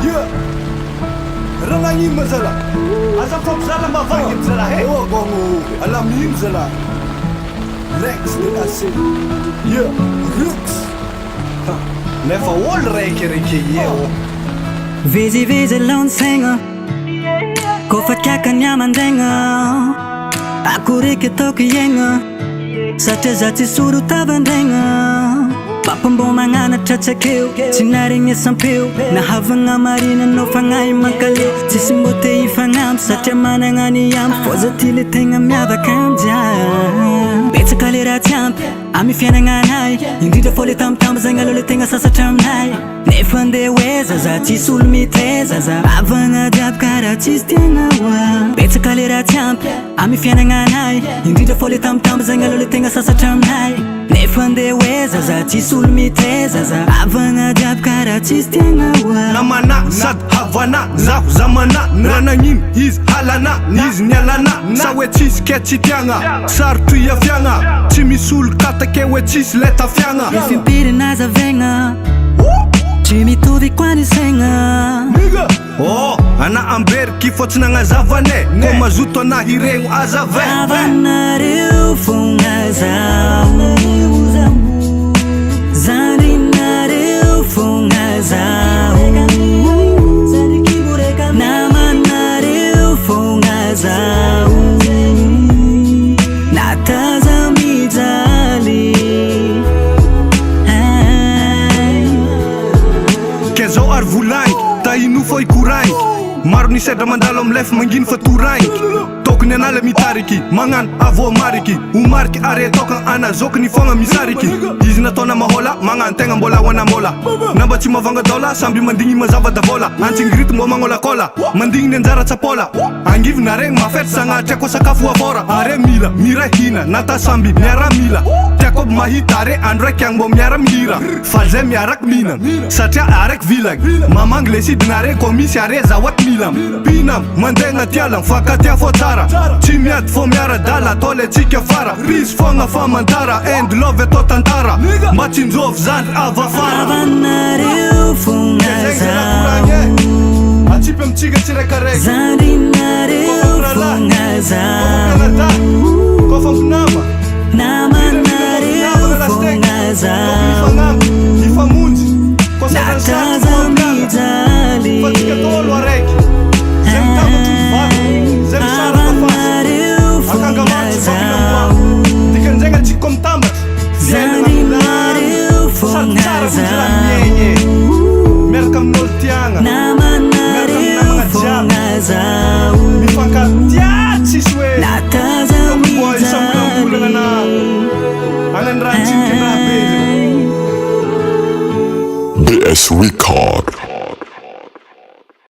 Yeah. Rangangi masalah. Asal kau salah mafahim salah. Oh, kamu alamin salah. Rex dengan si. Yeah, Rex. Never wall reke yo. Visi lån sänger. Koffa kakan yaman dengar. Aku rikit och gänga. Sacha zati suru taban dengar. Papambong mga natsatsakil. Sinaring isang piw. Nahavang nga marina no fangay magkaliw. Sisimbote ifangam. Sacha manang aniyam. Foza tiliting ang miyabakam dyan. Betsa kalira champ. Ami fiana nga nai. Hindi da foli tam-tam. Zanga luliting asa sa term nai. Nefande weza za chisul mitreza za. Avanga jab kara chistiana wa. Betsa kalira champ. Ami fiana nga nai. Hindi da foli tam-tam. Zanga luliting asa sa term nai. Nefande weza za chisul mitreza za. Avanga jab kara chistiana wa. Namana sad havana zaf zamana. Ranangin his halana his nyalana. Sawe chis ketchitianga. Sartu ya fianga. Chimisul kata kewe chis leta fianga. Ifimpiri naza venga. Chimi tuvi kwani senga. Nigga. Oh, ana amber kifotsina nga zavane. Koma zuto na hirengu azave. Avana riu funga zamu. Zani na riu funga zamu. Nama na riu funga zamu. Natazami jali. Kezo arvulank, tainu foi kurank. Maro ni sedra mandalom lef mangin faturank. Tokne na le mitariki, mangan avo mariki. Umarki are tokan ana zokni fonga misariki. Izina tona mahola, mangan tenga mbola wana mola. Namba chima vanga dola, sambi mandingi mazava da vola. Anching grit mo mangola kola, mandingi nenzara chapola. Angiv na reng mafet sanga cheko sakafu avora. Are mila, mira hina, nata sambi miara mila. Jacob mahitare andra kyang bom miara mira. Faze miarak mina, satya arek vilag. Mamang lesi dinare komisi are zawat milam. Pinam, mandenga tialang, fakatia fotara. Chimiat fo miara dala, tole chike fara. Ris fonga famantara, and love totantara. Machinzov zand avafara. Avana riu funga zamu. Achipem chiga chirekarek. Zani na riu funga zamu. Kofam nama. Nama na riu funga zamu. Ifamunji. Natazami jali. Fatika tolo arek. Zem tamo tuvago. Zem sara Avana riu funga zamu. Tikanjenga chikom tamat. Zani na riu funga zamu. Merkam noltianga. Nama na riu funga zamu. Mifaka tiachi swe. Natazami jali. Angan rancin kena beza. BS Record.